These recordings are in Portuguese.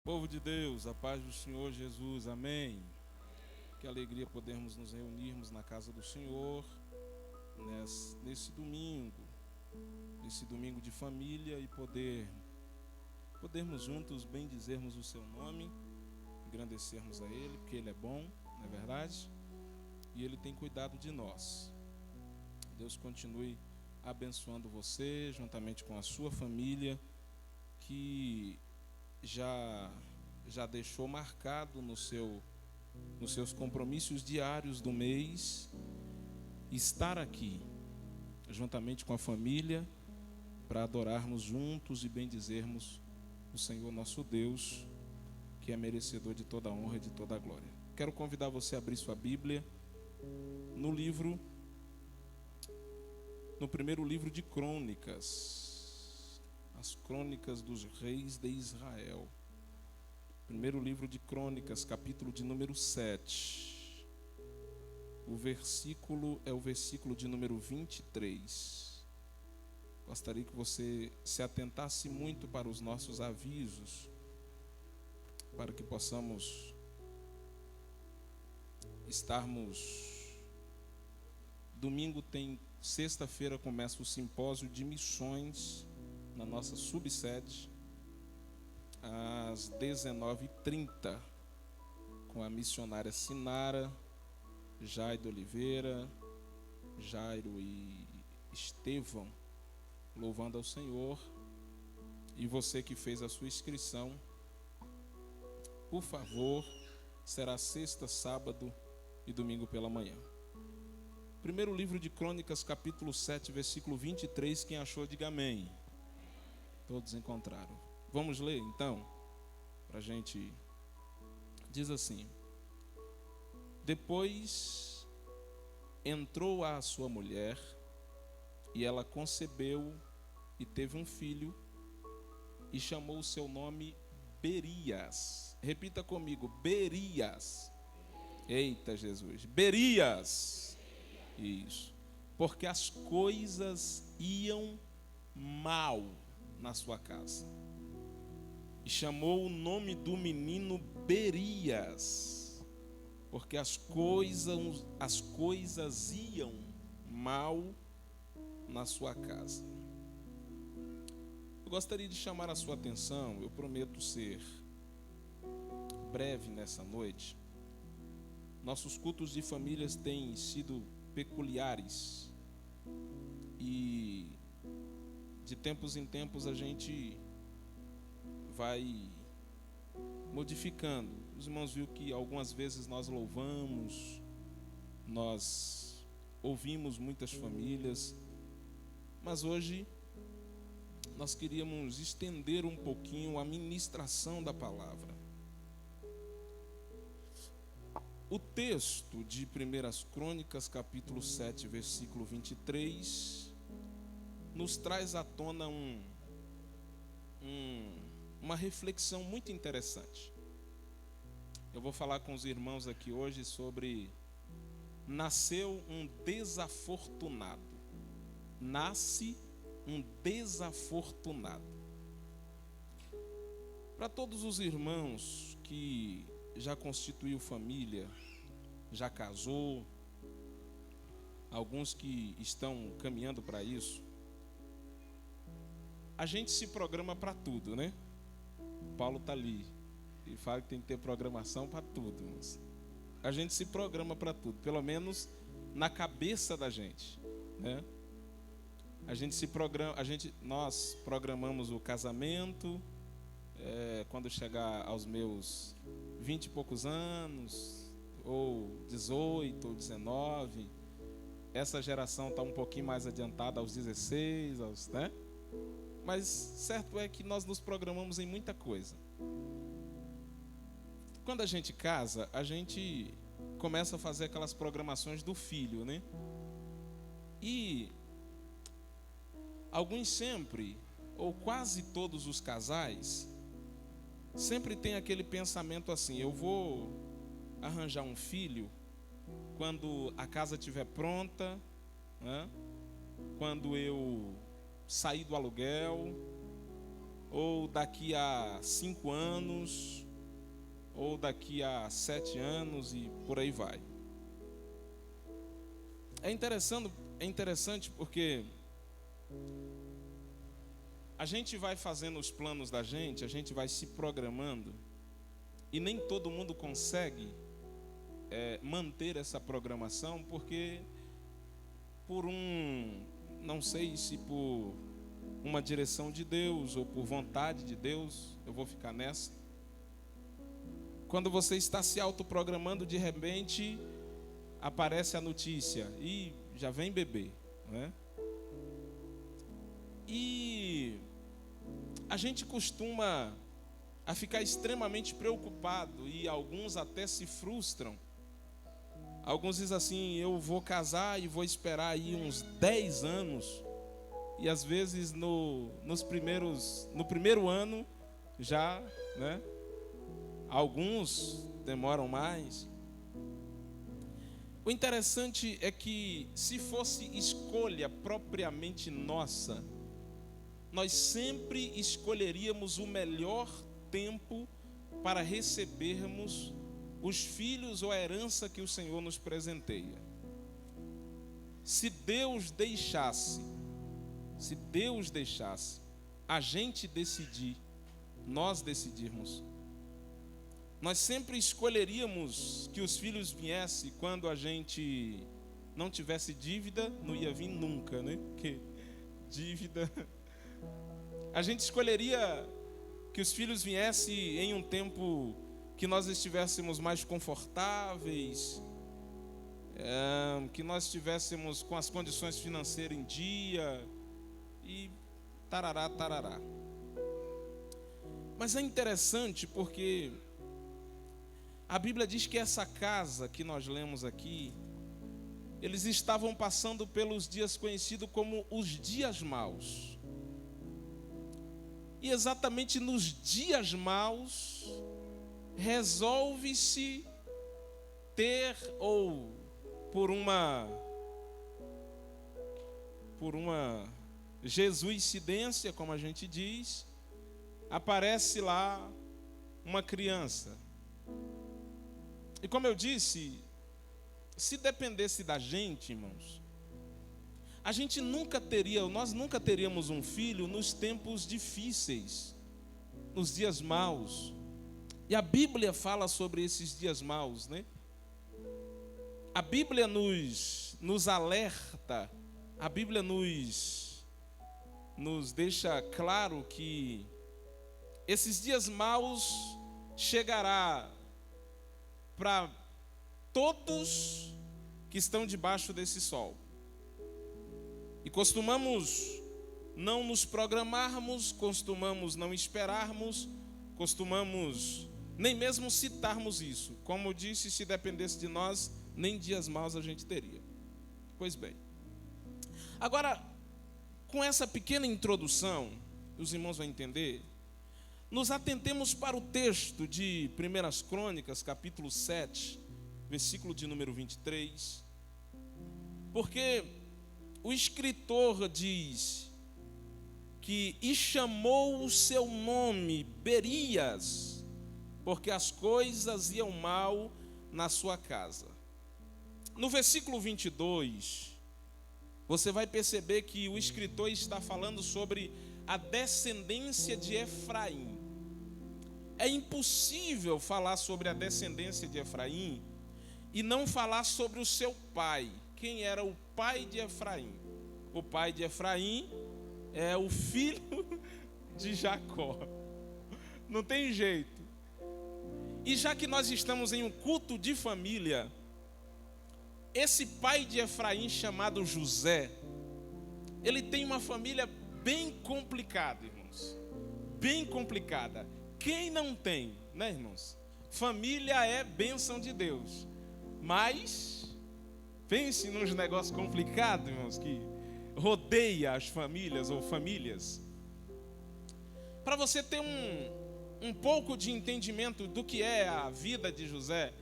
Povo de Deus, a paz do Senhor Jesus, amém. Que alegria podermos nos reunirmos na casa do Senhor nesse domingo de família e podermos juntos bendizermos o seu nome, engrandecermos a Ele, porque Ele é bom, não é verdade? E Ele tem cuidado de nós. Deus continue abençoando você, juntamente com a sua família, que já deixou marcado nos seus compromissos diários do mês, estar aqui, juntamente com a família, para adorarmos juntos e bendizermos o Senhor nosso Deus, que é merecedor de toda a honra e de toda a glória. Quero convidar você a abrir sua Bíblia no primeiro livro de Crônicas, as Crônicas dos Reis de Israel. Primeiro livro de Crônicas, capítulo de número 7. O versículo é o versículo de número 23. Gostaria que você se atentasse muito para os nossos avisos, para que possamos estarmos. Domingo sexta-feira começa o simpósio de missões na nossa subsede, às 19h30, com a missionária Sinara, Jairo Oliveira, Jairo e Estevão, louvando ao Senhor. E você que fez a sua inscrição, por favor, será sexta, sábado e domingo pela manhã. Primeiro livro de Crônicas, capítulo 7, versículo 23, quem achou, diga amém. Todos encontraram. Vamos ler então, para a gente. Diz assim: depois entrou a sua mulher, e ela concebeu e teve um filho, e chamou o seu nome Berias. Repita comigo, Berias. Eita Jesus, Berias. Isso, porque as coisas iam mal na sua casa. E chamou o nome do menino Berias, porque as coisas iam mal na sua casa. Eu gostaria de chamar a sua atenção, eu prometo ser breve nessa noite. Nossos cultos de famílias têm sido peculiares e de tempos em tempos a gente vai modificando. Os irmãos viram que algumas vezes nós louvamos, nós ouvimos muitas famílias, mas hoje nós queríamos estender um pouquinho a ministração da palavra. O texto de 1 Crônicas, capítulo 7, versículo 23, nos traz à tona uma reflexão muito interessante. Eu vou falar com os irmãos aqui hoje sobre nasceu um desafortunado. Nasce um desafortunado. Para todos os irmãos que já constituiu família, já casou, alguns que estão caminhando para isso, a gente se programa para tudo, né? Paulo está ali, ele fala que tem que ter programação para tudo. Mas a gente se programa para tudo, pelo menos na cabeça da gente, né? Nós programamos o casamento, quando chegar aos meus 20 e poucos anos, ou 18, ou 19, essa geração está um pouquinho mais adiantada aos 16, né? Mas certo é que nós nos programamos em muita coisa. Quando a gente casa, a gente começa a fazer aquelas programações do filho, né? E alguns sempre, ou quase todos os casais, sempre tem aquele pensamento assim: eu vou arranjar um filho quando a casa estiver pronta, né? Quando eu sair do aluguel, ou daqui a 5 anos, ou daqui a 7 anos e por aí vai. É interessante porque a gente vai fazendo os planos da gente, a gente vai se programando, e nem todo mundo consegue manter essa programação, porque não sei se por uma direção de Deus ou por vontade de Deus, eu vou ficar nessa. Quando você está se autoprogramando, de repente aparece a notícia e já vem bebê, né? E a gente costuma a ficar extremamente preocupado, e alguns até se frustram. Alguns dizem assim: eu vou casar e vou esperar aí uns 10 anos, e às vezes no primeiro ano já, né? Alguns demoram mais. O interessante é que, se fosse escolha propriamente nossa, nós sempre escolheríamos o melhor tempo para recebermos os filhos ou a herança que o Senhor nos presenteia. Se Deus deixasse a gente decidir, nós decidirmos, nós sempre escolheríamos que os filhos viessem quando a gente não tivesse dívida. Não ia vir nunca, né? Porque dívida... A gente escolheria que os filhos viessem em um tempo que nós estivéssemos mais confortáveis, que nós estivéssemos com as condições financeiras em dia, e tarará, tarará. Mas é interessante porque a Bíblia diz que essa casa que nós lemos aqui, eles estavam passando pelos dias conhecidos como os dias maus. E exatamente nos dias maus, resolve-se ter, ou por uma jesuicidência, como a gente diz, aparece lá uma criança. E como eu disse, se dependesse da gente, irmãos, nós nunca teríamos um filho nos tempos difíceis, nos dias maus. E a Bíblia fala sobre esses dias maus, né? A Bíblia nos alerta, a Bíblia nos deixa claro que esses dias maus chegará para todos que estão debaixo desse sol. E costumamos não nos programarmos, costumamos não esperarmos, costumamos nem mesmo citarmos isso. Como eu disse, se dependesse de nós, nem dias maus a gente teria. Pois bem. Agora, com essa pequena introdução, os irmãos vão entender, nos atentemos para o texto de 1 Crônicas, capítulo 7, versículo de número 23, porque o escritor diz que e chamou o seu nome Berias, porque as coisas iam mal na sua casa. No versículo 22, você vai perceber que o escritor está falando sobre a descendência de Efraim. É impossível falar sobre a descendência de Efraim e não falar sobre o seu pai. Quem era o pai de Efraim? O pai de Efraim é o filho de Jacó. Não tem jeito. E já que nós estamos em um culto de família, esse pai de Efraim, chamado José, ele tem uma família bem complicada, irmãos. Bem complicada. Quem não tem, né, irmãos? Família é bênção de Deus. Mas pense nos negócios complicados, irmãos, que rodeia as famílias ou famílias. Para você ter um pouco de entendimento do que é a vida de José,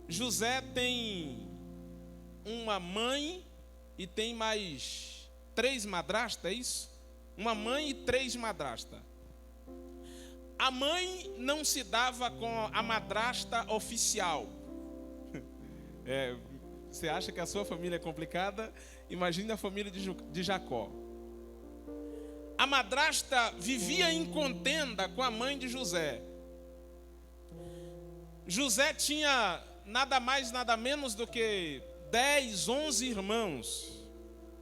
José tem uma mãe e tem mais 3 madrastas, é isso? Uma mãe e 3 madrastas. A mãe não se dava com a madrasta oficial. Você acha que a sua família é complicada? Imagine a família de Jacó. A madrasta vivia em contenda com a mãe de José. José tinha nada mais, nada menos do que 10, 11 irmãos,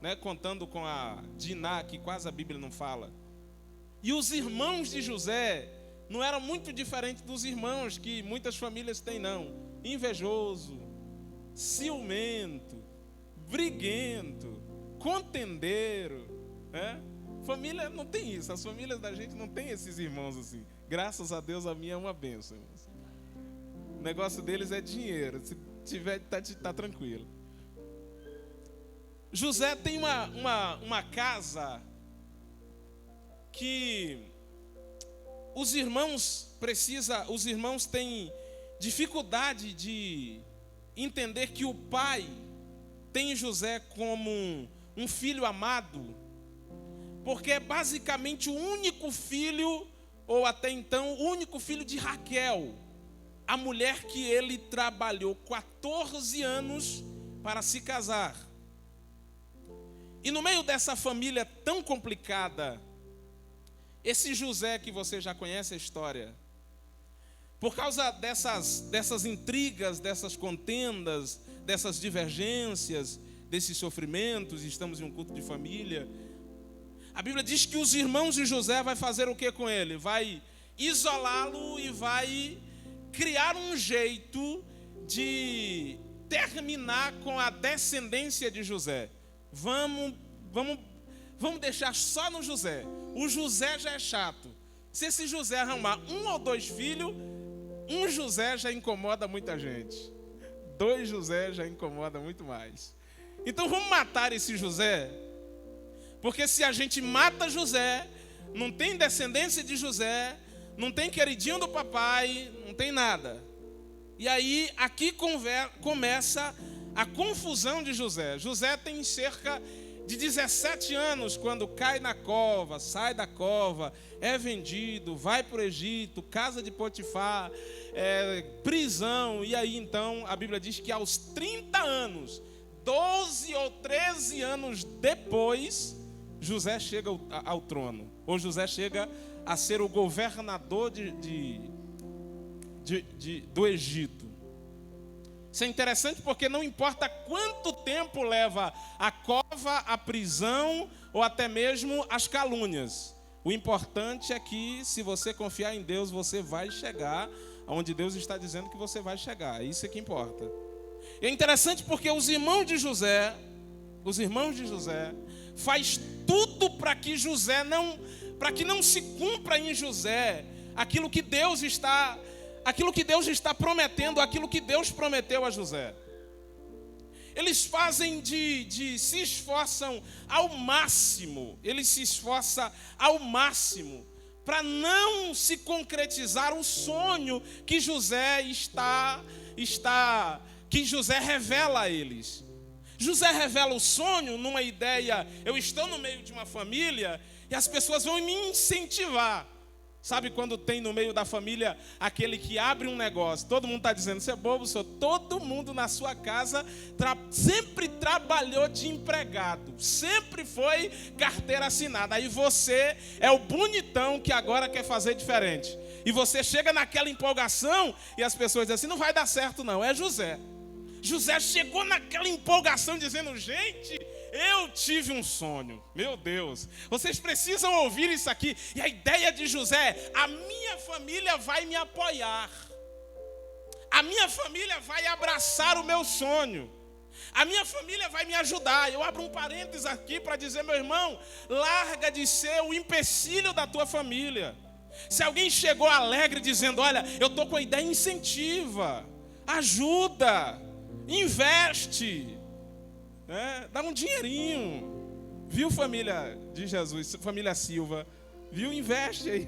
né? Contando com a Diná, que quase a Bíblia não fala. E os irmãos de José não eram muito diferentes dos irmãos que muitas famílias têm, não. Invejoso, ciumento, briguento, contendeiro, né? Família não tem isso. As famílias da gente não tem esses irmãos assim. Graças a Deus a minha é uma bênção. O negócio deles é dinheiro. Se tiver, tá tranquilo. José tem uma casa que os irmãos têm dificuldade de entender que o pai tem José como um filho amado, porque é basicamente o único filho, ou até então, o único filho de Raquel, a mulher que ele trabalhou 14 anos para se casar. E no meio dessa família tão complicada, esse José que você já conhece a história, por causa dessas intrigas, dessas contendas, dessas divergências, desses sofrimentos, estamos em um culto de família, a Bíblia diz que os irmãos de José vai fazer o que com ele? Vai isolá-lo e vai criar um jeito de terminar com a descendência de José. Vamos deixar só no José. O José já é chato. Se esse José arrumar 1 ou 2 filhos, um José já incomoda muita gente. 2 José já incomoda muito mais. Então vamos matar esse José. Porque se a gente mata José, não tem descendência de José, não tem queridinho do papai, não tem nada. E aí aqui começa a confusão de José. José tem cerca de 17 anos quando cai na cova, sai da cova, é vendido, vai para o Egito, casa de Potifar, prisão. E aí então a Bíblia diz que aos 30 anos, 12 ou 13 anos depois, José chega ao trono. Ou José chega a ser o governador do Egito. Isso é interessante porque não importa quanto tempo leva a cova, a prisão ou até mesmo as calúnias. O importante é que, se você confiar em Deus, você vai chegar onde Deus está dizendo que você vai chegar. Isso é que importa. E é interessante porque os irmãos de José faz tudo para que não se cumpra em José aquilo que Deus está prometendo, aquilo que Deus prometeu a José. Eles fazem se esforçam ao máximo, para não se concretizar o sonho que José que José revela a eles. José revela o sonho numa ideia: eu estou no meio de uma família e as pessoas vão me incentivar. Sabe quando tem no meio da família aquele que abre um negócio, todo mundo está dizendo: você é bobo, senhor. Todo mundo na sua casa sempre trabalhou de empregado, sempre foi carteira assinada. Aí você é o bonitão que agora quer fazer diferente. E você chega naquela empolgação e as pessoas dizem assim: não vai dar certo não. É José. José chegou naquela empolgação dizendo: gente, eu tive um sonho. Meu Deus, vocês precisam ouvir isso aqui. E a ideia de José é: a minha família vai me apoiar, a minha família vai abraçar o meu sonho, a minha família vai me ajudar. Eu abro um parênteses aqui para dizer: meu irmão, larga de ser o empecilho da tua família. Se alguém chegou alegre dizendo: olha, eu estou com a ideia, incentiva, ajuda, investe, dá um dinheirinho. Viu, família de Jesus, família Silva? Viu? Investe aí.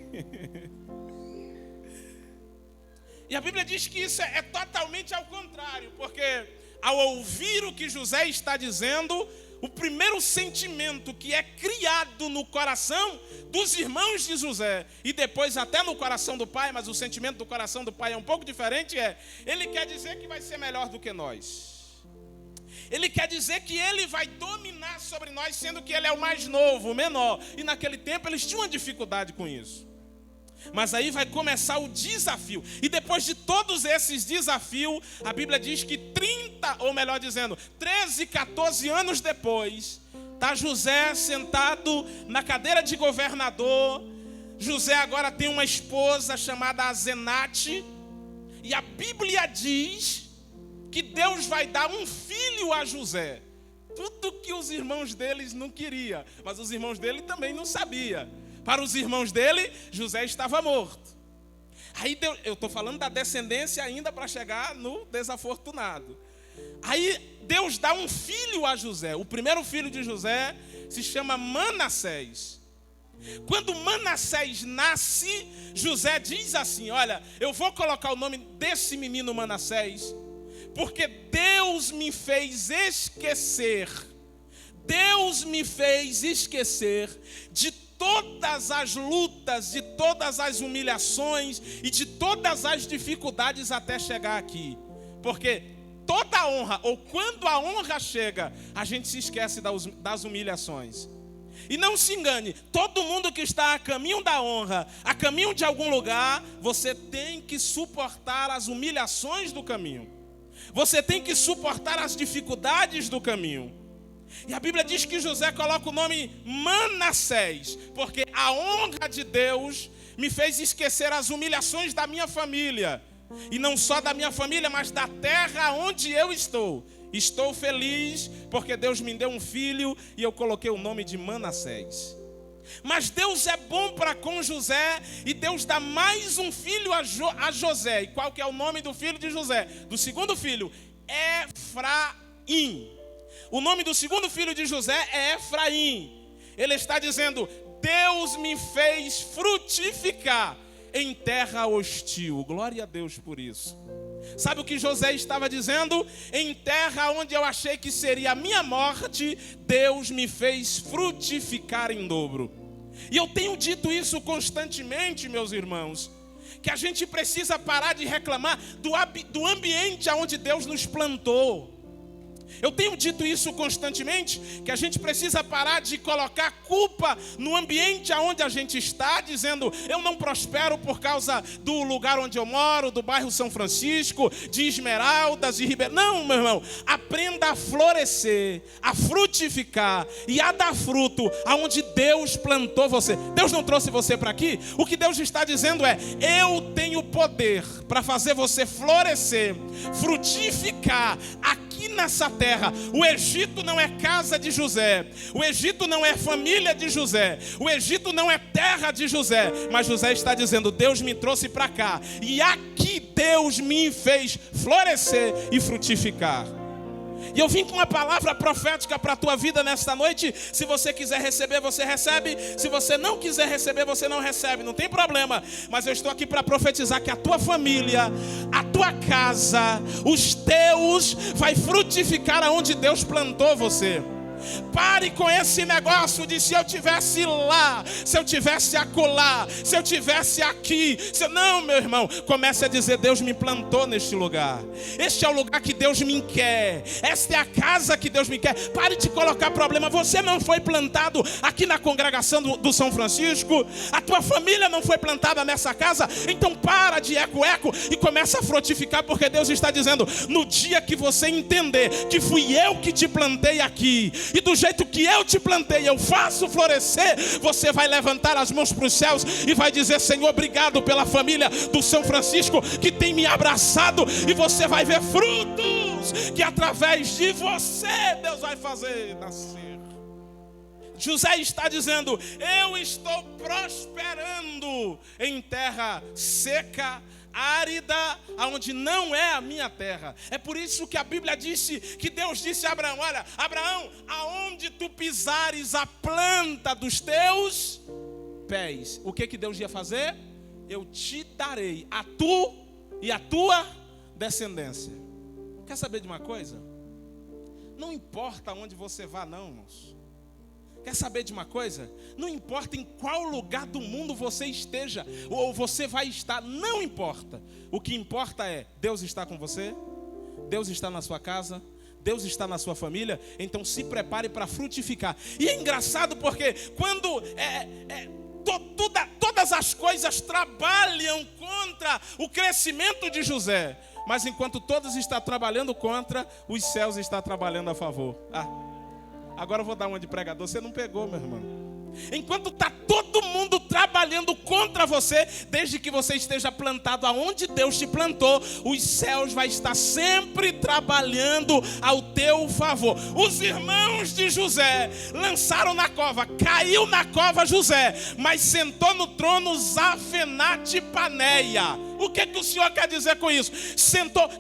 E a Bíblia diz que isso é totalmente ao contrário, porque ao ouvir o que José está dizendo, o primeiro sentimento que é criado no coração dos irmãos de José, e depois até no coração do pai, mas o sentimento do coração do pai é um pouco diferente, ele quer dizer que vai ser melhor do que nós. Ele quer dizer que ele vai dominar sobre nós, sendo que ele é o mais novo, o menor. E naquele tempo eles tinham uma dificuldade com isso. Mas aí vai começar o desafio. E depois de todos esses desafios, a Bíblia diz que 13, 14 anos depois, está José sentado na cadeira de governador. José agora tem uma esposa chamada Asenate. E a Bíblia diz que Deus vai dar um filho a José. Tudo que os irmãos deles não queriam, mas os irmãos dele também não sabiam. Para os irmãos dele, José estava morto. Aí eu estou falando da descendência ainda para chegar no desafortunado. Aí Deus dá um filho a José. O primeiro filho de José se chama Manassés. Quando Manassés nasce, José diz assim: olha, eu vou colocar o nome desse menino Manassés, porque Deus me fez esquecer. Deus me fez esquecer de todas as lutas, de todas as humilhações e de todas as dificuldades até chegar aqui. Porque toda honra, ou quando a honra chega, a gente se esquece das humilhações. E não se engane, todo mundo que está a caminho da honra, a caminho de algum lugar, você tem que suportar as humilhações do caminho. Você tem que suportar as dificuldades do caminho. E a Bíblia diz que José coloca o nome Manassés, porque a honra de Deus me fez esquecer as humilhações da minha família. E não só da minha família, mas da terra onde eu estou. Estou feliz porque Deus me deu um filho e eu coloquei o nome de Manassés. Mas Deus é bom para com José e Deus dá mais um filho a José. E qual que é o nome do filho de José? Do segundo filho, Efraim. O nome do segundo filho de José é Efraim. Ele está dizendo: Deus me fez frutificar em terra hostil. Glória a Deus por isso. Sabe o que José estava dizendo? Em terra onde eu achei que seria a minha morte, Deus me fez frutificar em dobro. E eu tenho dito isso constantemente, meus irmãos, que a gente precisa parar de reclamar do ambiente onde Deus nos plantou. Eu tenho dito isso constantemente, que a gente precisa parar de colocar culpa no ambiente onde a gente está, dizendo: eu não prospero por causa do lugar onde eu moro, do bairro São Francisco, de Esmeraldas e Ribeirão. Não, meu irmão, aprenda a florescer, a frutificar e a dar fruto aonde Deus plantou você. Deus não trouxe você para aqui? O que Deus está dizendo é: eu tenho poder para fazer você florescer, frutificar aqui nessa terra. O Egito não é casa de José, o Egito não é família de José, o Egito não é terra de José, mas José está dizendo: Deus me trouxe para cá e aqui Deus me fez florescer e frutificar. E eu vim com uma palavra profética para a tua vida nesta noite. Se você quiser receber, você recebe. Se você não quiser receber, você não recebe. Não tem problema. Mas eu estou aqui para profetizar que a tua família, a tua casa, os teus vai frutificar aonde Deus plantou você. Pare com esse negócio de se eu tivesse lá, se eu tivesse acolá, se eu tivesse aqui. Não, meu irmão, comece a dizer: Deus me plantou neste lugar. Este é o lugar que Deus me quer. Esta é a casa que Deus me quer. Pare de colocar problema. Você não foi plantado aqui na congregação do São Francisco. A tua família não foi plantada nessa casa. Então para de eco-eco e começa a frutificar, porque Deus está dizendo: no dia que você entender que fui eu que te plantei aqui, e do jeito que eu te plantei, eu faço florescer, você vai levantar as mãos para os céus e vai dizer: Senhor, obrigado pela família do São Francisco que tem me abraçado. E você vai ver frutos que através de você Deus vai fazer nascer. José está dizendo: eu estou prosperando em terra seca, árida, aonde não é a minha terra. É por isso que a Bíblia disse, que Deus disse a Abraão: olha, Abraão, aonde tu pisares a planta dos teus pés, o que Deus ia fazer? Eu te darei a tu e a tua descendência. Quer saber de uma coisa? Não importa onde você vá, não, irmãos. Quer saber de uma coisa? Não importa em qual lugar do mundo você esteja, ou você vai estar, não importa. O que importa é, Deus está com você, Deus está na sua casa, Deus está na sua família, então se prepare para frutificar. E é engraçado porque quando todas as coisas trabalham contra o crescimento de José, mas enquanto todas estão trabalhando contra, os céus estão trabalhando a favor. Agora eu vou dar uma de pregador, você não pegou, meu irmão. Enquanto está todo mundo trabalhando contra você, desde que você esteja plantado aonde Deus te plantou, os céus vai estar sempre trabalhando ao teu favor. Os irmãos de José lançaram na cova, caiu na cova José, mas sentou no trono Zafenate-Paneia. O que o Senhor quer dizer com isso?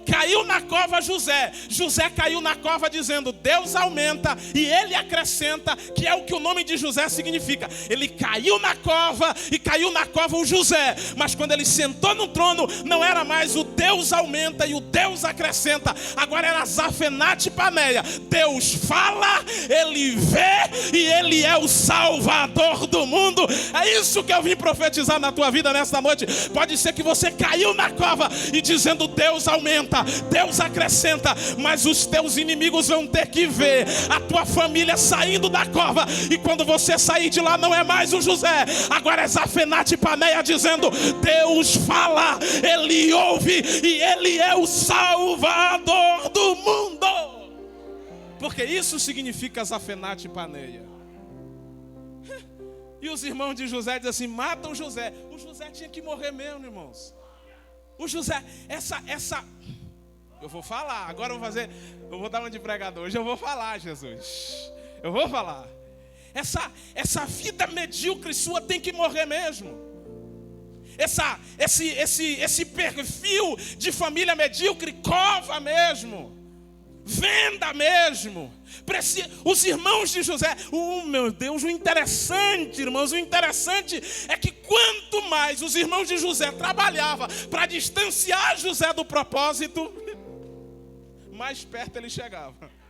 Caiu na cova José. José caiu na cova dizendo, Deus aumenta e Ele acrescenta, que é o que o nome de José significa. Ele caiu na cova e caiu na cova o José. Mas quando ele sentou no trono, não era mais o Deus aumenta e o Deus acrescenta. Agora era Zafenate-Paneia. Deus fala, Ele vê e Ele é o Salvador do mundo. É isso que eu vim profetizar na tua vida nesta noite. Pode ser que você caiu na cova e dizendo Deus aumenta, Deus acrescenta, mas os teus inimigos vão ter que ver a tua família saindo da cova, e quando você sair de lá não é mais o José, agora é Zafenate-Paneia dizendo Deus fala, Ele ouve e Ele é o Salvador do mundo, porque isso significa Zafenate-Paneia. E os irmãos de José dizem assim, mata o José. O José tinha que morrer mesmo, irmãos. O José, eu vou falar, agora eu vou dar uma de pregador, hoje eu vou falar, Jesus, eu vou falar. Essa vida medíocre sua tem que morrer mesmo. Esse perfil de família medíocre, cova mesmo, venda mesmo. Os irmãos de José, meu Deus, o interessante, irmãos, o interessante é que quanto mais os irmãos de José trabalhavam para distanciar José do propósito, mais perto ele chegava.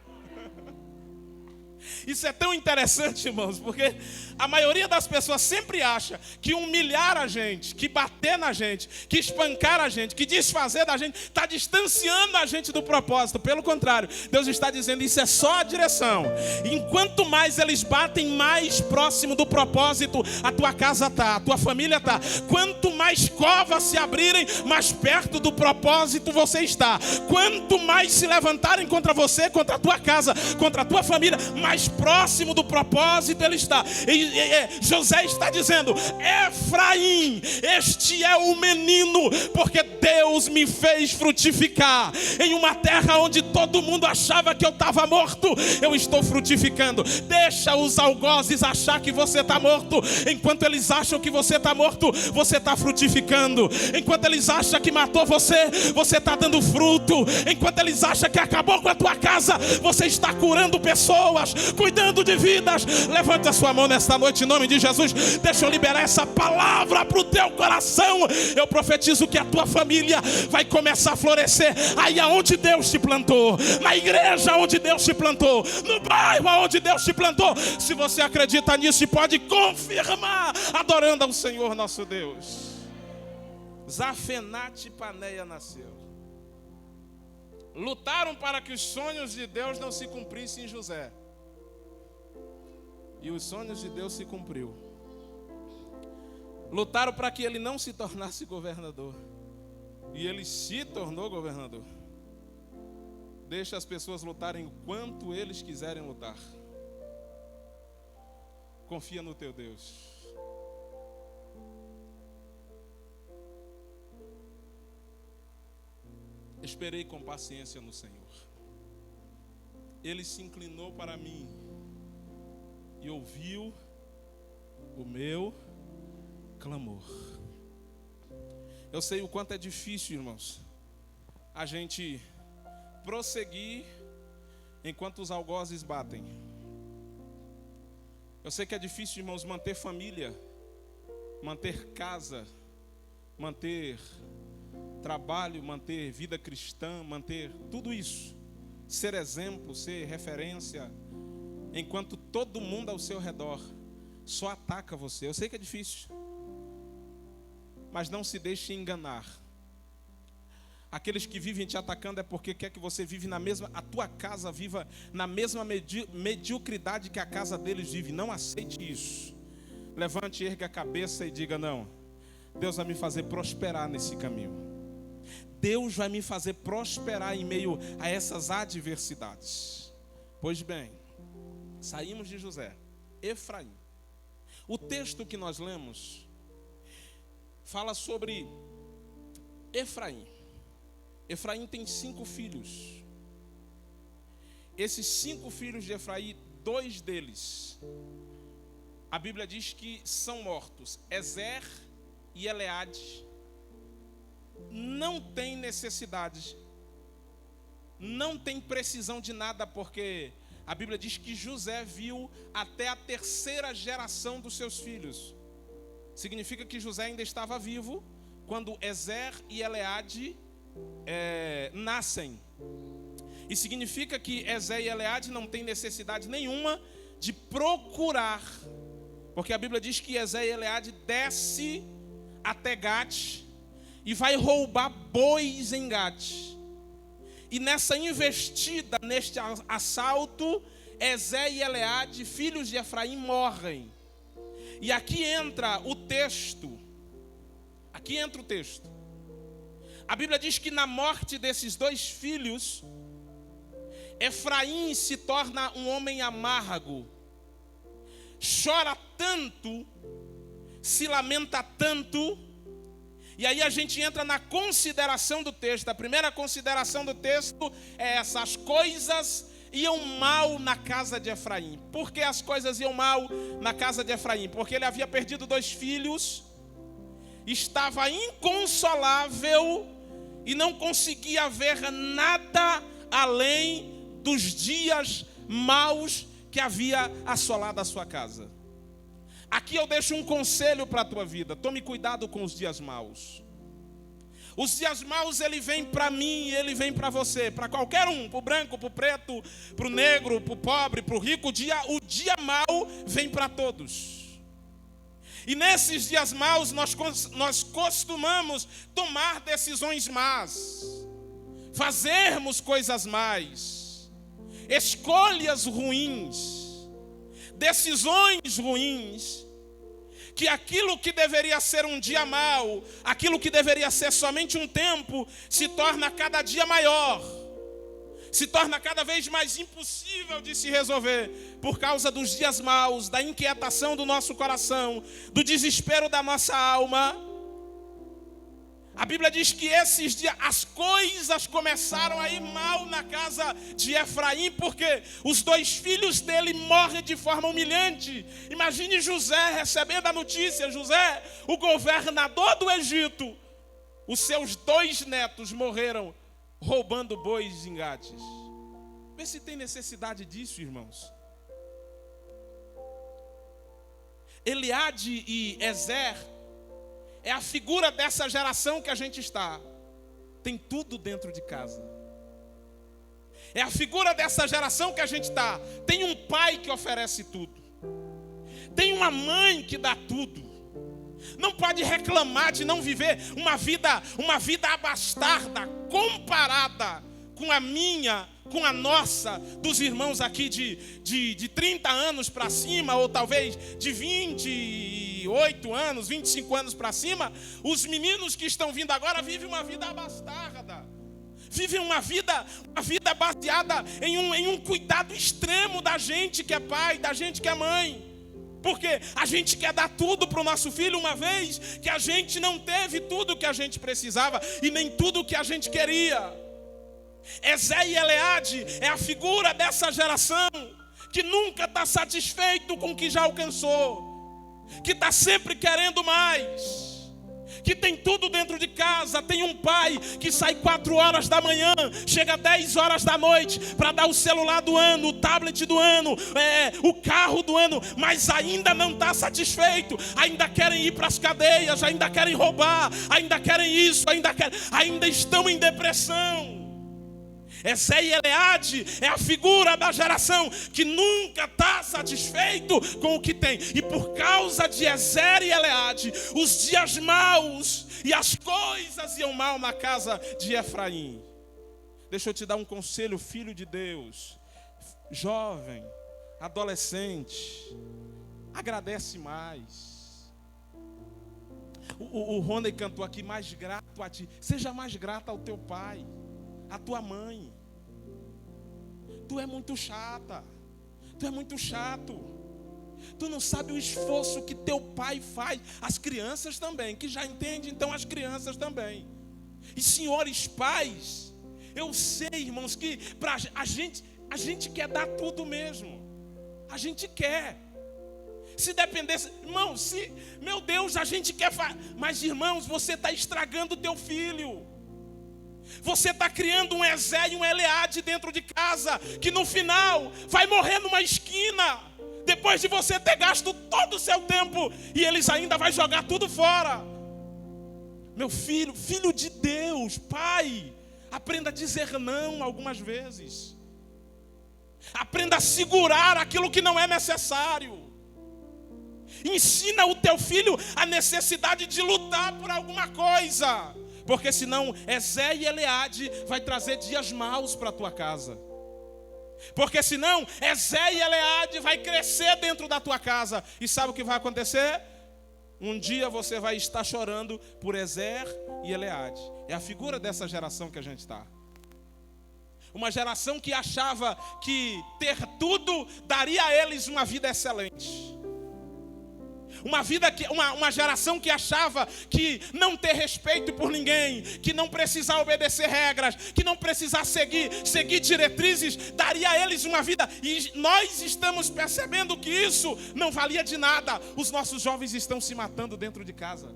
Isso é tão interessante, irmãos, porque a maioria das pessoas sempre acha que humilhar a gente, que bater na gente, que espancar a gente, que desfazer da gente, está distanciando a gente do propósito. Pelo contrário, Deus está dizendo, isso é só a direção. Enquanto mais eles batem, mais próximo do propósito a tua casa está, a tua família está. Quanto mais covas se abrirem, mais perto do propósito você está. Quanto mais se levantarem contra você, contra a tua casa, contra a tua família, mais próximo do propósito ele está. José está dizendo, Efraim, este é o menino, porque Deus me fez frutificar em uma terra onde todo mundo achava que eu estava morto. Eu estou frutificando. Deixa os algozes achar que você está morto. Enquanto eles acham que você está morto, você está frutificando. Enquanto eles acham que matou você, você está dando fruto. Enquanto eles acham que acabou com a tua casa, você está curando pessoas, cuidando de vidas. Levante a sua mão nesta noite em nome de Jesus. Deixa eu liberar essa palavra para o teu coração. Eu profetizo que a tua família vai começar a florescer aí aonde Deus te plantou, na igreja onde Deus te plantou, no bairro onde Deus te plantou. Se você acredita nisso, pode confirmar adorando ao Senhor nosso Deus. Zafenate-Paneia nasceu. Lutaram para que os sonhos de Deus não se cumprissem em José. E os sonhos de Deus se cumpriu. Lutaram para que ele não se tornasse governador. E ele se tornou governador. Deixa as pessoas lutarem o quanto eles quiserem lutar. Confia no teu Deus. Esperei com paciência no Senhor. Ele se inclinou para mim e ouviu o meu clamor. Eu sei o quanto é difícil, irmãos, a gente prosseguir enquanto os algozes batem. Eu sei que é difícil, irmãos, manter família, manter casa, manter trabalho, manter vida cristã, manter tudo isso, ser exemplo, ser referência, enquanto todo mundo ao seu redor só ataca você. Eu sei que é difícil, mas não se deixe enganar. Aqueles que vivem te atacando é porque quer que você vive na mesma, a tua casa viva na mesma mediocridade que a casa deles vive. Não aceite isso. Levante, erga a cabeça e diga: não, Deus vai me fazer prosperar nesse caminho. Deus vai me fazer prosperar em meio a essas adversidades. Pois bem, saímos de José, Efraim. O texto que nós lemos fala sobre Efraim. Efraim tem 5 filhos. Esses 5 filhos de Efraim, 2 deles, a Bíblia diz que são mortos. Ezer e Eleade. Não tem necessidade, não tem precisão de nada, porque a Bíblia diz que José viu até a 3ª geração dos seus filhos. Significa que José ainda estava vivo quando Ezer e Eleade nascem. E significa que Ezer e Eleade não tem necessidade nenhuma de procurar, porque a Bíblia diz que Ezer e Eleade desce até Gate e vai roubar bois em Gate. E nessa investida, neste assalto, Ezer e Eleade, filhos de Efraim, morrem. E aqui entra o texto. A Bíblia diz que na morte desses 2 filhos, Efraim se torna um homem amargo. Chora tanto, se lamenta tanto. E aí a gente entra na consideração do texto. A primeira consideração do texto é essa: as coisas iam mal na casa de Efraim. Por que as coisas iam mal na casa de Efraim? Porque ele havia perdido 2 filhos, estava inconsolável e não conseguia ver nada além dos dias maus que havia assolado a sua casa. Aqui eu deixo um conselho para a tua vida: tome cuidado com os dias maus. Os dias maus, ele vem para mim e ele vem para você, para qualquer um, para o branco, para o preto, para o negro, para o pobre, para o rico. O dia mau vem para todos. E nesses dias maus nós costumamos tomar decisões más, fazermos coisas más, escolhas ruins, decisões ruins, que aquilo que deveria ser um dia mau, aquilo que deveria ser somente um tempo, se torna cada dia maior, se torna cada vez mais impossível de se resolver, por causa dos dias maus, da inquietação do nosso coração, do desespero da nossa alma. A Bíblia diz que esses dias as coisas começaram a ir mal na casa de Efraim, porque os 2 filhos dele morrem de forma humilhante. Imagine José recebendo a notícia: José, o governador do Egito, os seus 2 netos morreram roubando bois em Gates. Vê se tem necessidade disso, irmãos. Eleade e Ezer é a figura dessa geração que a gente está. Tem tudo dentro de casa. É a figura dessa geração que a gente está. Tem um pai que oferece tudo. Tem uma mãe que dá tudo. Não pode reclamar de não viver uma vida abastarda, comparada com a minha, com a nossa, dos irmãos aqui de 30 anos para cima, ou talvez de 28 anos, 25 anos para cima. Os meninos que estão vindo agora vivem uma vida abastarda. Vivem uma vida baseada em um cuidado extremo da gente que é pai, da gente que é mãe. Porque a gente quer dar tudo para o nosso filho, uma vez que a gente não teve tudo o que a gente precisava e nem tudo o que a gente queria. Ezer e Eleade é a figura dessa geração que nunca está satisfeito com o que já alcançou, que está sempre querendo mais, que tem tudo dentro de casa. Tem um pai que sai 4 horas da manhã, chega 10 horas da noite para dar o celular do ano, o tablet do ano, o carro do ano, mas ainda não está satisfeito, ainda querem ir para as cadeias, ainda querem roubar, ainda querem isso, ainda estão em depressão. Ezé e Eleade é a figura da geração que nunca está satisfeito com o que tem. E por causa de Ezé e Eleade, os dias maus e as coisas iam mal na casa de Efraim. Deixa eu te dar um conselho, filho de Deus, jovem, adolescente, agradece mais. O Rony cantou aqui, mais grato a ti. Seja mais grato ao teu pai, à tua mãe. Tu é muito chata, tu é muito chato. Tu não sabe o esforço que teu pai faz. As crianças também, que já entendem, então as crianças também. E senhores pais, eu sei, irmãos, que pra a gente quer dar tudo mesmo. A gente quer. Se dependesse, irmãos, meu Deus, a gente quer fazer. Mas irmãos, você está estragando o teu filho. Você está criando um Ezé e um Eleade dentro de casa, que no final vai morrer numa esquina, depois de você ter gasto todo o seu tempo, e eles ainda vão jogar tudo fora. Meu filho, filho de Deus, pai, aprenda a dizer não algumas vezes. Aprenda a segurar aquilo que não é necessário. Ensina o teu filho a necessidade de lutar por alguma coisa. Porque senão Ezé e Eleade vai trazer dias maus para a tua casa. Porque senão Ezé e Eleade vai crescer dentro da tua casa. E sabe o que vai acontecer? Um dia você vai estar chorando por Ezé e Eleade. É a figura dessa geração que a gente está. Uma geração que achava que ter tudo daria a eles uma vida excelente. Uma geração que achava que não ter respeito por ninguém, que não precisar obedecer regras, que não precisar seguir diretrizes, daria a eles uma vida. E nós estamos percebendo que isso não valia de nada. Os nossos jovens estão se matando dentro de casa.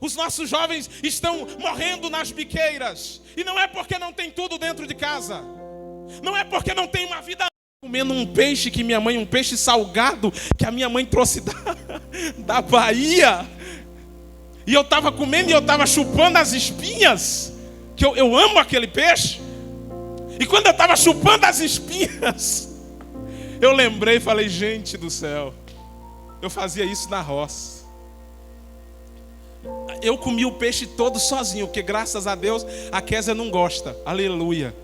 Os nossos jovens estão morrendo nas biqueiras. E não é porque não tem tudo dentro de casa. Não é porque não tem uma vida. Comendo um peixe que minha mãe, um peixe salgado que a minha mãe trouxe da Bahia. E eu estava comendo e eu estava chupando as espinhas, que eu amo aquele peixe. E quando eu estava chupando as espinhas, eu lembrei e falei, gente do céu, eu fazia isso na roça. Eu comi o peixe todo sozinho, porque graças a Deus a Kézia não gosta. Aleluia.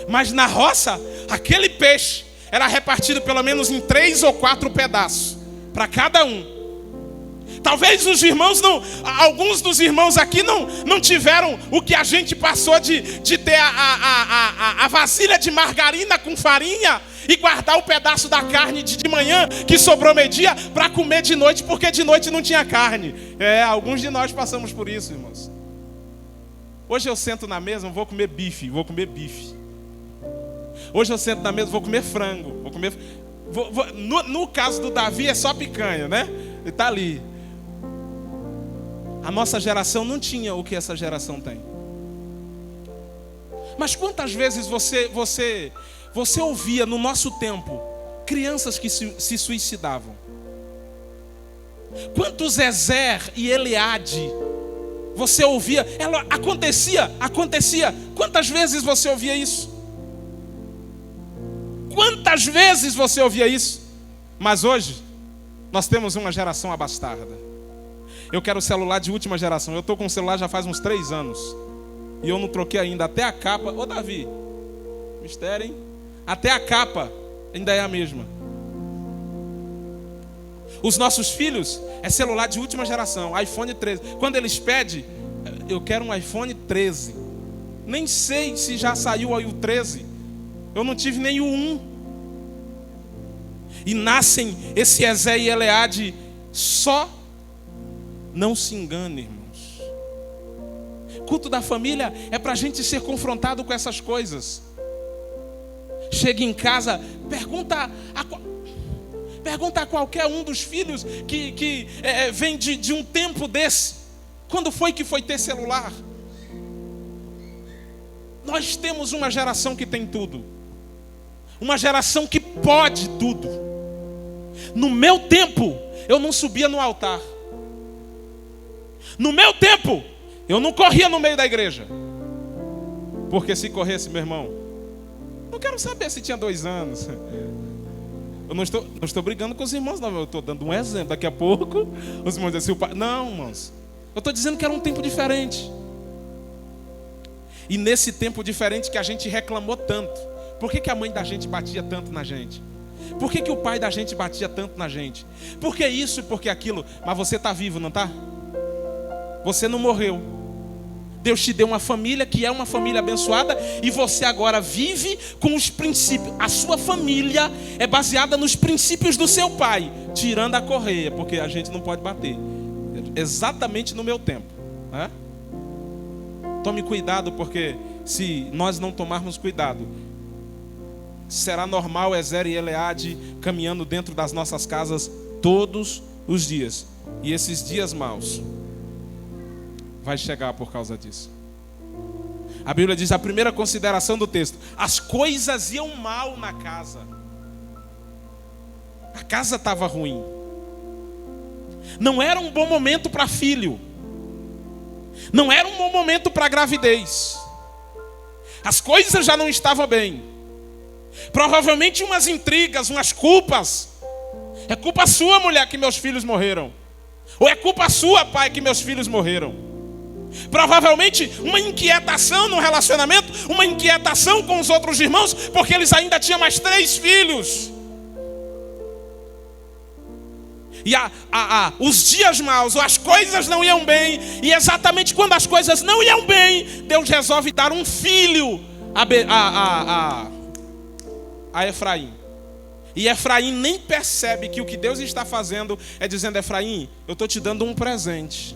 Mas na roça, aquele peixe era repartido pelo menos em 3 ou 4 pedaços, para cada um. Talvez os irmãos alguns dos irmãos aqui não tiveram o que a gente passou de ter a vasilha de margarina com farinha e guardar o pedaço da carne de manhã que sobrou meio-dia para comer de noite, porque de noite não tinha carne. Alguns de nós passamos por isso, irmãos. Hoje eu sento na mesa, vou comer bife. Hoje eu sento na mesa, vou comer frango. No caso do Davi é só picanha, né? Ele está ali. A nossa geração não tinha o que essa geração tem. Mas quantas vezes você ouvia no nosso tempo crianças que se suicidavam? Quantos Ezé e Eleade você ouvia? Acontecia. Quantas vezes você ouvia isso? Quantas vezes você ouvia isso? Mas hoje nós temos uma geração abastarda. Eu quero celular de última geração. Eu estou com o celular já faz uns 3 anos. E eu não troquei ainda. Até a capa. Ô Davi, mistério, hein? Até a capa ainda é a mesma. Os nossos filhos é celular de última geração, iPhone 13. Quando eles pedem, eu quero um iPhone 13. Nem sei se já saiu aí o 13. Eu não tive nem o 1. E nascem esse Ezé e Eleade só. Não se engane, irmãos. Culto da família é para a gente ser confrontado com essas coisas. Chega em casa, pergunta a qualquer um dos filhos que vem de um tempo desse. Quando foi que foi ter celular? Nós temos uma geração que tem tudo. Uma geração que pode tudo. No meu tempo, eu não subia no altar. No meu tempo, eu não corria no meio da igreja. Porque se corresse, meu irmão, não quero saber se tinha 2 anos. Eu não estou brigando com os irmãos, não. Eu estou dando um exemplo. Daqui a pouco, os irmãos dizem assim, o pai... Não, irmãos. Eu estou dizendo que era um tempo diferente. E nesse tempo diferente que a gente reclamou tanto. Por que a mãe da gente batia tanto na gente? Por que o pai da gente batia tanto na gente? Por que isso e por que aquilo? Mas você está vivo, não está? Você não morreu. Deus te deu uma família que é uma família abençoada e você agora vive com os princípios. A sua família é baseada nos princípios do seu pai, tirando a correia, porque a gente não pode bater. Exatamente no meu tempo, né? Tome cuidado, porque se nós não tomarmos cuidado, será normal Ezer e Eleade caminhando dentro das nossas casas todos os dias. E esses dias maus vai chegar por causa disso. A Bíblia diz, a primeira consideração do texto: as coisas iam mal na casa. A casa estava ruim. Não era um bom momento para filho. Não era um bom momento para gravidez. As coisas já não estavam bem. Provavelmente umas intrigas, umas culpas. É culpa sua, mulher, que meus filhos morreram. Ou é culpa sua, pai, que meus filhos morreram. Provavelmente uma inquietação no relacionamento, uma inquietação com os outros irmãos, porque eles ainda tinham mais 3 filhos. E os dias maus, as coisas não iam bem. E exatamente quando as coisas não iam bem, Deus resolve dar um filho a Efraim. E Efraim nem percebe que o que Deus está fazendo é dizendo: Efraim, eu estou te dando um presente.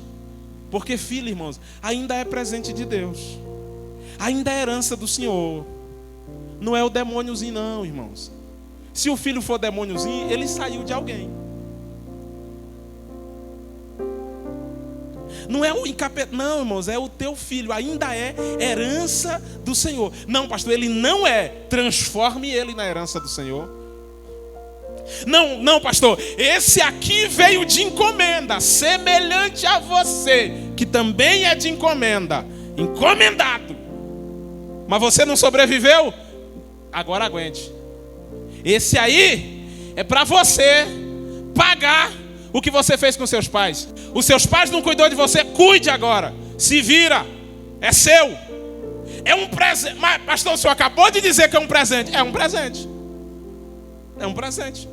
Porque filho, irmãos, ainda é presente de Deus. Ainda é herança do Senhor. Não é o demôniozinho não, irmãos. Se o filho for demôniozinho, ele saiu de alguém. Não é o encapetado, não, irmãos, é o teu filho. Ainda é herança do Senhor. Não, pastor, ele não é. Transforme ele na herança do Senhor. Não, pastor, esse aqui veio de encomenda, semelhante a você, que também é de encomenda, encomendado. Mas você não sobreviveu? Agora aguente. Esse aí é para você pagar o que você fez com seus pais. Os seus pais não cuidou de você, cuide agora. Se vira, é seu. É um presente. Mas, pastor, o senhor acabou de dizer que é um presente. É um presente. É um presente.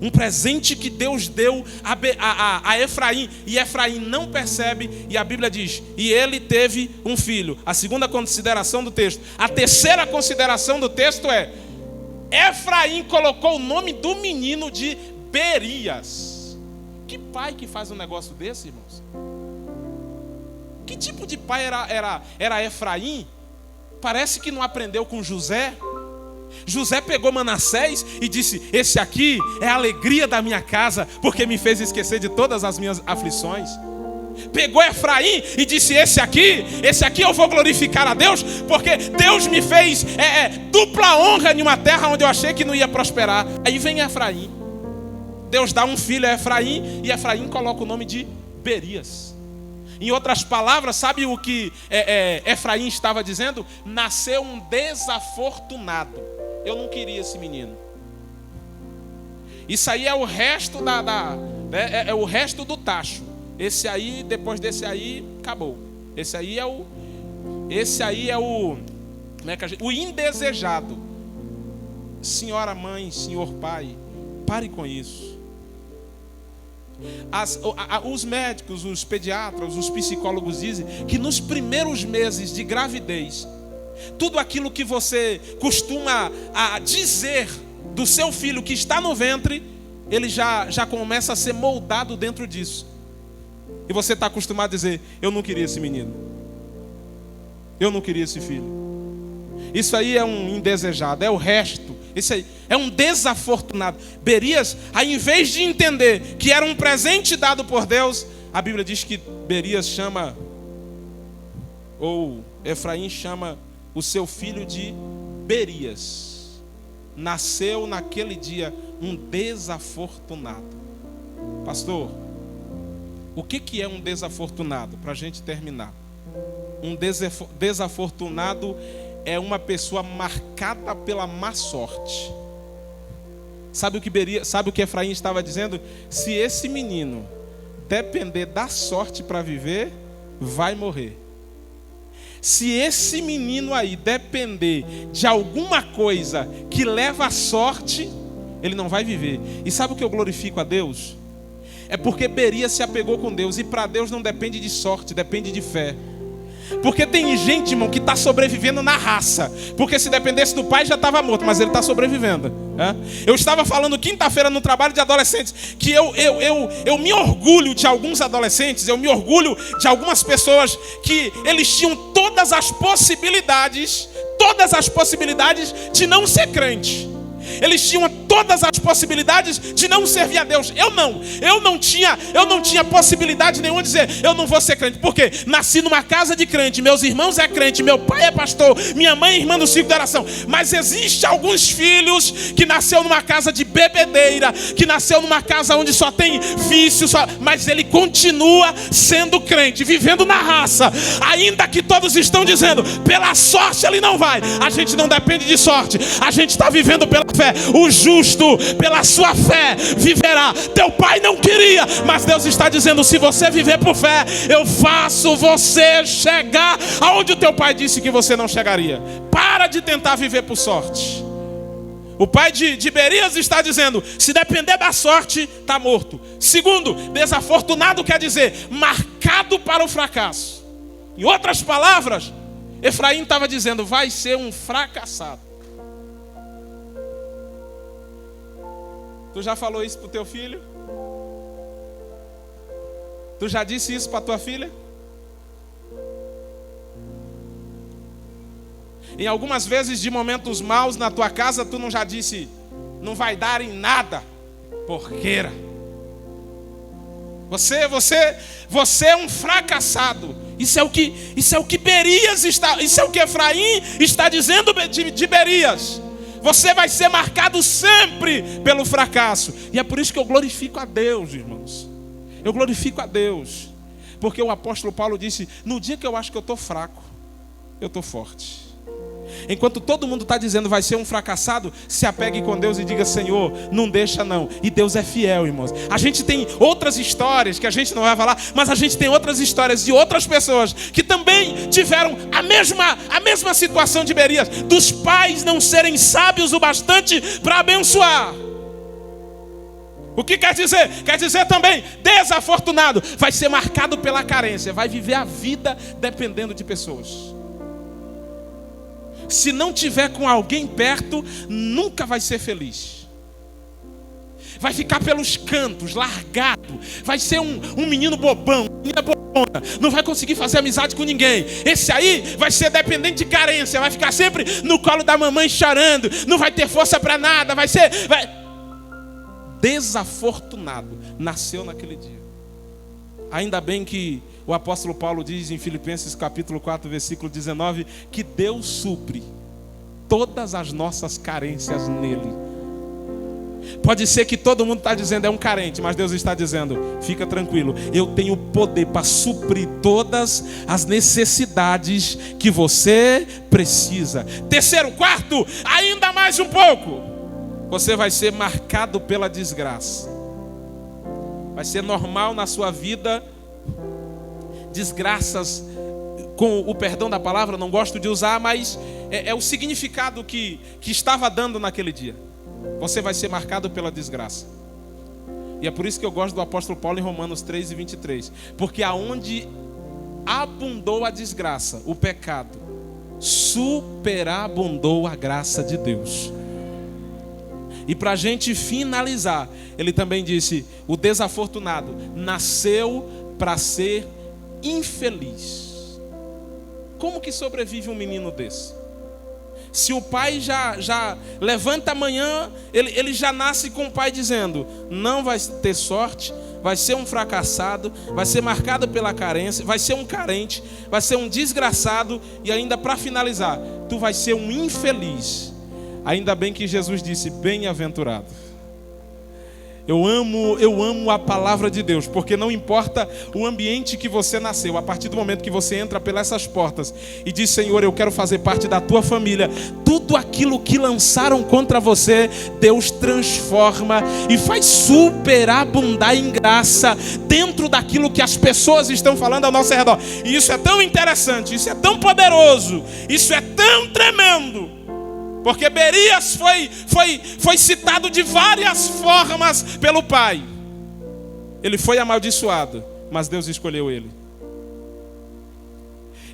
Um presente que Deus deu a Efraim. E Efraim não percebe. E a Bíblia diz: e ele teve um filho. A segunda consideração do texto. A terceira consideração do texto é: Efraim colocou o nome do menino de Berias. Que pai que faz um negócio desse, irmãos? Que tipo de pai era Efraim? Parece que não aprendeu com José. José pegou Manassés e disse: esse aqui é a alegria da minha casa, porque me fez esquecer de todas as minhas aflições. Pegou Efraim e disse: esse aqui eu vou glorificar a Deus, porque Deus me fez dupla honra em uma terra onde eu achei que não ia prosperar. Aí vem Efraim. Deus dá um filho a Efraim e Efraim coloca o nome de Berias. Em outras palavras, sabe o que Efraim estava dizendo? Nasceu um desafortunado. Eu não queria esse menino. Isso aí é o resto é o resto do tacho. Esse aí, depois desse aí, acabou. Esse aí é o como é que o indesejado. Senhora mãe, senhor pai, pare com isso. Os médicos, os pediatras, os psicólogos dizem que nos primeiros meses de gravidez, tudo aquilo que você costuma dizer do seu filho que está no ventre, ele já começa a ser moldado dentro disso. E você está acostumado a dizer: eu não queria esse menino, eu não queria esse filho. Isso aí é um indesejado, é o resto. Isso aí é um desafortunado. Berias, aí, em vez de entender que era um presente dado por Deus, a Bíblia diz que Berias chama, ou Efraim chama o seu filho de Berias. Nasceu naquele dia um desafortunado. Pastor, o que é um desafortunado? Para a gente terminar. Um desafortunado é uma pessoa marcada pela má sorte. Sabe o que Efraim estava dizendo? Se esse menino depender da sorte para viver, vai morrer. Se esse menino aí depender de alguma coisa que leva à sorte, ele não vai viver. E sabe o que eu glorifico a Deus? É porque Berias se apegou com Deus. E para Deus não depende de sorte, depende de fé. Porque tem gente, irmão, que está sobrevivendo na raça. Porque se dependesse do pai já estava morto, mas ele está sobrevivendo. Eu estava falando quinta-feira no trabalho de adolescentes que eu me orgulho de alguns adolescentes, eu me orgulho de algumas pessoas que eles tinham todas as possibilidades de não ser crente. Eles tinham todas as possibilidades de não servir a Deus. Eu não tinha possibilidade nenhuma de dizer, eu não vou ser crente. Por quê? Nasci numa casa de crente, meus irmãos é crente, meu pai é pastor, minha mãe é irmã do ciclo de oração. Mas existe alguns filhos que nasceu numa casa de bebedeira, que nasceu numa casa onde só tem vício, mas ele continua sendo crente, vivendo na raça. Ainda que todos estão dizendo, pela sorte ele não vai. A gente não depende de sorte, a gente está vivendo pela fé. O justo pela sua fé viverá. Teu pai não queria, mas Deus está dizendo, se você viver por fé, eu faço você chegar aonde o teu pai disse que você não chegaria. Para de tentar viver por sorte. O pai de Berias está dizendo, se depender da sorte, está morto. Segundo, desafortunado quer dizer marcado para o fracasso. Em outras palavras, Efraim estava dizendo, vai ser um fracassado. Tu já falou isso para o teu filho? Tu já disse isso para a tua filha? Em algumas vezes de momentos maus na tua casa, tu não já disse, não vai dar em nada, porqueira. Você é um fracassado. Isso é o que Berias está, isso é o que Efraim está dizendo de Berias. Você vai ser marcado sempre pelo fracasso. E é por isso que eu glorifico a Deus, irmãos. Eu glorifico a Deus. Porque o apóstolo Paulo disse, no dia que eu acho que eu estou fraco, eu estou forte. Enquanto todo mundo está dizendo vai ser um fracassado, se apegue com Deus e diga, Senhor, não deixa não. E Deus é fiel, irmãos. A gente tem outras histórias que a gente não vai falar, mas a gente tem outras histórias de outras pessoas que também tiveram a mesma situação de Berias, dos pais não serem sábios o bastante para abençoar. O que quer dizer? Quer dizer também, desafortunado, vai ser marcado pela carência, vai viver a vida dependendo de pessoas. Se não tiver com alguém perto, nunca vai ser feliz. Vai ficar pelos cantos, largado. Vai ser um menino bobão, uma menina bobona. Não vai conseguir fazer amizade com ninguém. Esse aí vai ser dependente de carência. Vai ficar sempre no colo da mamãe chorando. Não vai ter força para nada. Desafortunado. Nasceu naquele dia. Ainda bem que o apóstolo Paulo diz em Filipenses capítulo 4, versículo 19, que Deus supre todas as nossas carências nele. Pode ser que todo mundo está dizendo é um carente, mas Deus está dizendo, fica tranquilo, eu tenho poder para suprir todas as necessidades que você precisa. Terceiro, quarto, ainda mais um pouco, você vai ser marcado pela desgraça. Vai ser normal na sua vida desgraças, com o perdão da palavra, não gosto de usar, mas é o significado que estava dando naquele dia. Você vai ser marcado pela desgraça. E é por isso que eu gosto do apóstolo Paulo em Romanos 3 e 23. Porque aonde abundou a desgraça, o pecado, superabundou a graça de Deus. E para a gente finalizar, ele também disse, o desafortunado nasceu para ser infeliz. Como que sobrevive um menino desse? Se o pai já levanta amanhã, ele já nasce com o pai dizendo, não vai ter sorte, vai ser um fracassado, vai ser marcado pela carência, vai ser um carente, vai ser um desgraçado, e ainda para finalizar, tu vai ser um infeliz. Ainda bem que Jesus disse, bem-aventurado. Eu amo a palavra de Deus, porque não importa o ambiente que você nasceu, a partir do momento que você entra pelas essas portas e diz: Senhor, eu quero fazer parte da tua família, tudo aquilo que lançaram contra você, Deus transforma e faz superabundar em graça dentro daquilo que as pessoas estão falando ao nosso redor. E isso é tão interessante, isso é tão poderoso, isso é tão tremendo. Porque Berias foi citado de várias formas pelo pai. Ele foi amaldiçoado, mas Deus escolheu ele.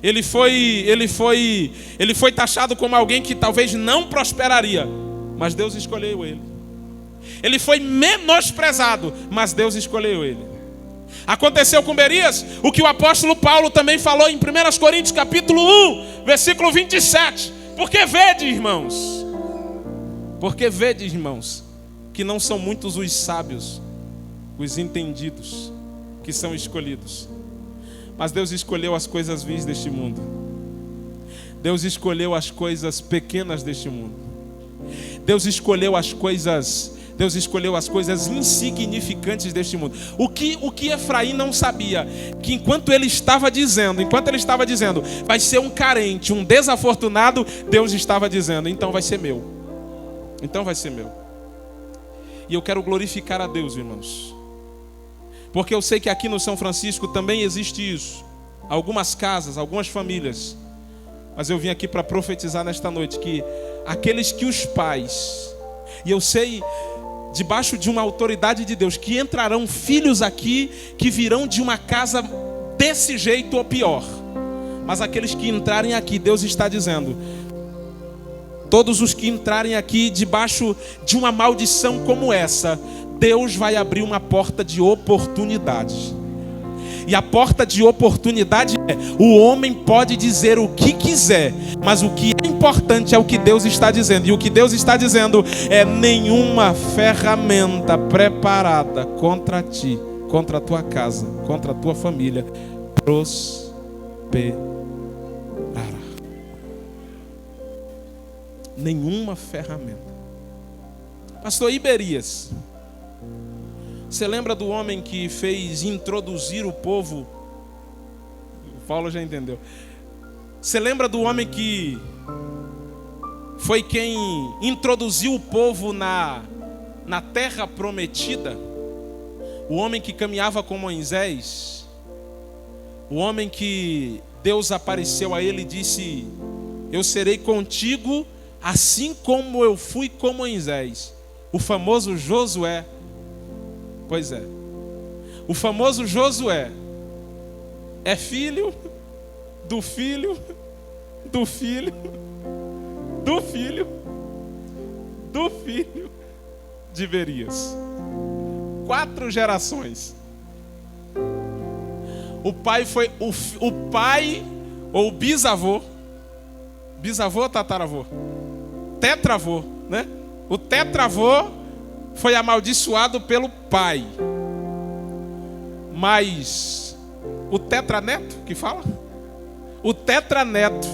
Ele foi taxado como alguém que talvez não prosperaria, mas Deus escolheu ele. Ele foi menosprezado, mas Deus escolheu ele. Aconteceu com Berias o que o apóstolo Paulo também falou em 1 Coríntios capítulo 1, versículo 27. Porque vede, irmãos, que não são muitos os sábios, os entendidos, que são escolhidos. Mas Deus escolheu as coisas vis deste mundo. Deus escolheu as coisas pequenas deste mundo. Deus escolheu as coisas insignificantes deste mundo. O que Efraim não sabia, que enquanto ele estava dizendo, vai ser um carente, um desafortunado, Deus estava dizendo, então vai ser meu. E eu quero glorificar a Deus, irmãos, porque eu sei que aqui no São Francisco também existe isso. Algumas casas, algumas famílias. Mas eu vim aqui para profetizar nesta noite que aqueles que os pais, e eu sei, debaixo de uma autoridade de Deus, que entrarão filhos aqui que virão de uma casa desse jeito ou pior. Mas aqueles que entrarem aqui, Deus está dizendo, todos os que entrarem aqui debaixo de uma maldição como essa, Deus vai abrir uma porta de oportunidade. E a porta de oportunidade é: o homem pode dizer o que quiser, mas o que é importante é o que Deus está dizendo. E o que Deus está dizendo é: nenhuma ferramenta preparada contra ti, contra a tua casa, contra a tua família, prosperará. Nenhuma ferramenta. Pastor Iberias, você lembra do homem que fez introduzir o povo? O Paulo já entendeu. Você lembra do homem que foi quem introduziu o povo na terra prometida? O homem que caminhava com Moisés? O homem que Deus apareceu a ele e disse: eu serei contigo assim como eu fui com Moisés. O famoso Josué. Pois é, o famoso Josué é filho do filho do filho do filho do filho de Berias. 4 gerações. O pai foi o pai ou bisavô ou tataravô? Tetravô, né? O tetravô foi amaldiçoado pelo pai. Mas o tetraneto que fala? O tetraneto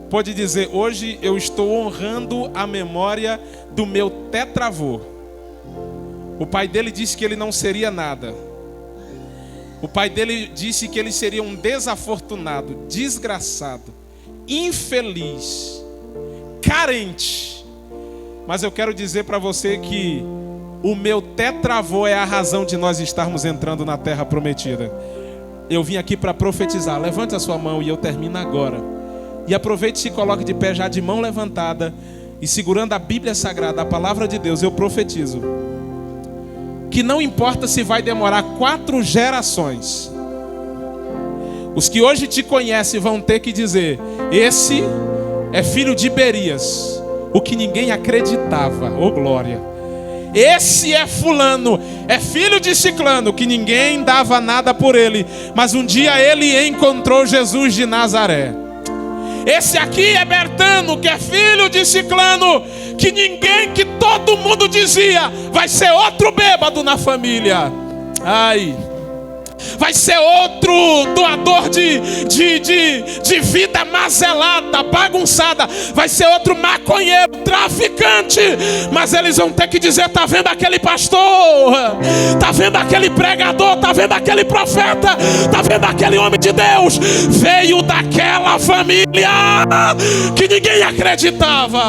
pode dizer: hoje eu estou honrando a memória do meu tetravô. O pai dele disse que ele não seria nada. O pai dele disse que ele seria um desafortunado, desgraçado, infeliz, carente. Mas eu quero dizer para você que o meu tetravô é a razão de nós estarmos entrando na terra prometida. Eu vim aqui para profetizar. Levante a sua mão e eu termino agora. E aproveite e se coloque de pé já de mão levantada e segurando a Bíblia Sagrada, a palavra de Deus. Eu profetizo que não importa se vai demorar 4 gerações, os que hoje te conhecem vão ter que dizer: esse é filho de Berias, o que ninguém acreditava. Oh glória! Esse é fulano, é filho de ciclano, que ninguém dava nada por ele, mas um dia ele encontrou Jesus de Nazaré. Esse aqui é Bertano, que é filho de ciclano, que todo mundo dizia: vai ser outro bêbado na família. Ai, vai ser outro doador de vida mazelada, bagunçada. Vai ser outro maconheiro, traficante, mas eles vão ter que dizer: tá vendo aquele pastor, tá vendo aquele pregador, tá vendo aquele profeta, tá vendo aquele homem de Deus, veio daquela família que ninguém acreditava.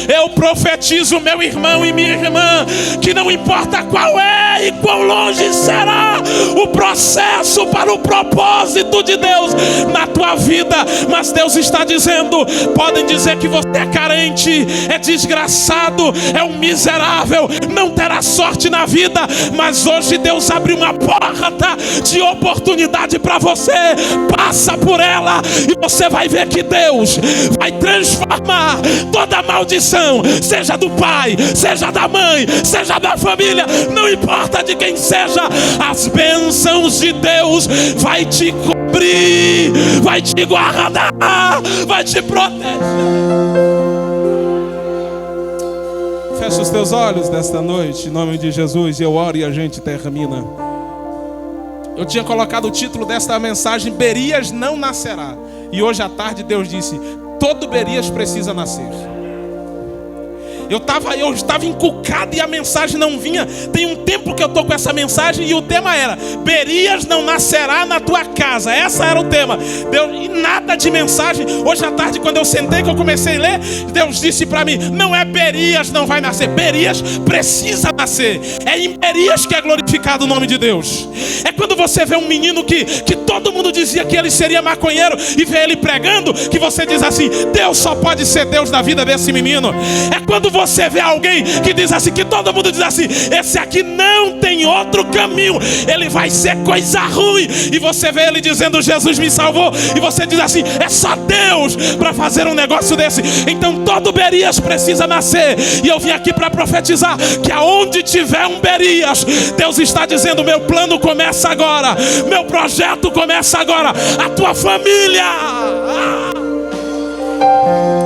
Eu profetizo, meu irmão e minha irmã, que não importa qual é e quão longe será o processo para o propósito de Deus na tua vida, mas Deus está dizendo: podem dizer que você é carente, é desgraçado, é um miserável, não terá sorte na vida, mas hoje Deus abriu uma porta de oportunidade para você. Passa por ela e você vai ver que Deus vai transformar toda maldição, seja do pai, seja da mãe, seja da família, não importa de quem seja, as bênçãos de Deus vai te cobrir, vai te guardar, vai te proteger. Fecha os teus olhos nesta noite, em nome de Jesus, e eu oro e a gente termina. Eu tinha colocado o título desta mensagem: Berias não nascerá. E hoje à tarde Deus disse: todo Berias precisa nascer. Eu estava encucado e a mensagem não vinha. Tem um tempo que eu estou com essa mensagem e o tema era: Berias não nascerá na tua casa. Essa era o tema. Deus, e nada de mensagem. Hoje à tarde, quando eu sentei, que eu comecei a ler, Deus disse para mim: não é Berias não vai nascer, Berias precisa nascer. É em Berias que é glorificado o nome de Deus. É quando você vê um menino que todo mundo dizia que ele seria maconheiro e vê ele pregando, que você diz assim: Deus só pode ser Deus na vida desse menino. É quando você vê alguém que diz assim, que todo mundo diz assim: esse aqui não tem outro caminho, ele vai ser coisa ruim, e você vê ele dizendo: Jesus me salvou, e você diz assim: é só Deus para fazer um negócio desse. Então todo Berias precisa nascer, e eu vim aqui para profetizar que aonde tiver um Berias, Deus está dizendo: meu plano começa agora, meu projeto começa agora, a tua família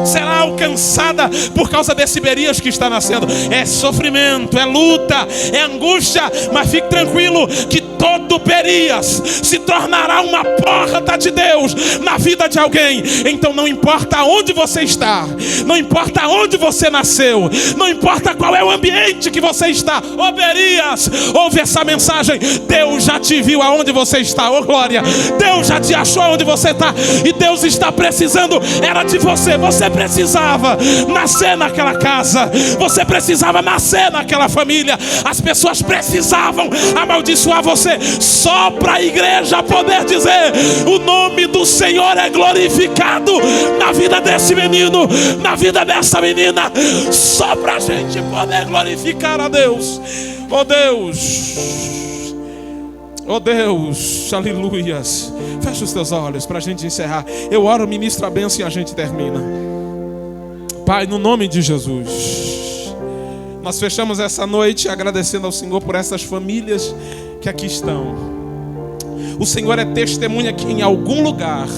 será alcançada por causa desse Berias que está nascendo. É sofrimento, é luta, é angústia, mas fique tranquilo que todo Berias se tornará uma porta de Deus na vida de alguém. Então não importa onde você está, não importa onde você nasceu, não importa qual é o ambiente que você está. Ô Berias, ouve essa mensagem: Deus já te viu aonde você está. Ô glória, Deus já te achou aonde você está, e Deus está precisando, era de você. Você precisava nascer naquela casa, você precisava nascer naquela família. As pessoas precisavam amaldiçoar você só para a igreja poder dizer: o nome do Senhor é glorificado na vida desse menino, na vida dessa menina, só para a gente poder glorificar a Deus. Oh Deus, oh Deus, aleluias. Fecha os teus olhos para a gente encerrar. Eu oro, ministro a bênção e a gente termina. Pai, no nome de Jesus, nós fechamos essa noite agradecendo ao Senhor por essas famílias que aqui estão. O Senhor é testemunha que em algum lugar,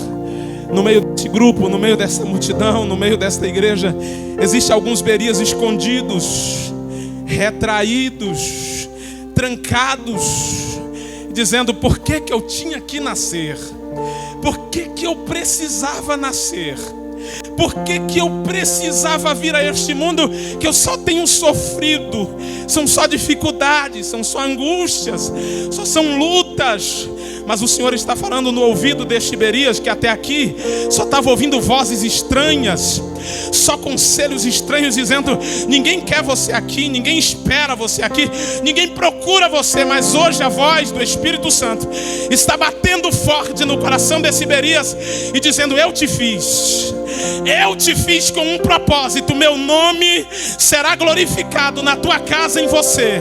no meio desse grupo, no meio dessa multidão, no meio desta igreja, existe alguns Berias escondidos, retraídos, trancados, dizendo: por que que eu tinha que nascer? Por que que eu precisava nascer? Por que que eu precisava vir a este mundo que eu só tenho sofrido? São só dificuldades, são só angústias, só são lutas. Mas o Senhor está falando no ouvido deste Berias que até aqui só estava ouvindo vozes estranhas, só conselhos estranhos, dizendo: ninguém quer você aqui, ninguém espera você aqui, ninguém procura você. Mas hoje a voz do Espírito Santo está batendo forte no coração desse Berias e dizendo: eu te fiz com um propósito. Meu nome será glorificado na tua casa, em você.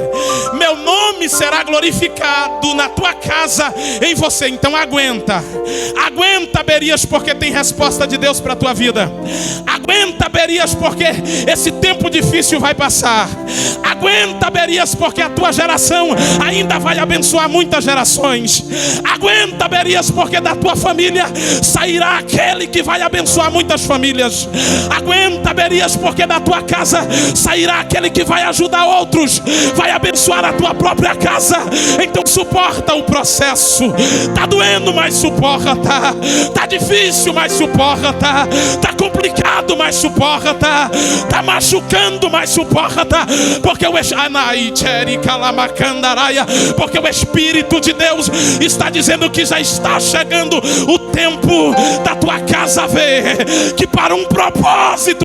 Meu nome será glorificado na tua casa, em você. Então aguenta, Berias, porque tem resposta de Deus para a tua vida. Aguenta, Berias, porque esse tempo difícil vai passar. Aguenta, Berias, porque a tua geração ainda vai abençoar muitas gerações. Aguenta, Berias, porque da tua família sairá aquele que vai abençoar muitas famílias. Aguenta, Berias, porque da tua casa sairá aquele que vai ajudar outros, vai abençoar a tua própria casa. Então suporta o processo, Tá doendo, mas suporta. Tá difícil, mas suporta. Tá complicado, mas suporta. Tá machucando, mas suporta. Porque porque o Espírito de Deus está dizendo que já está chegando o tempo da tua casa ver que para um propósito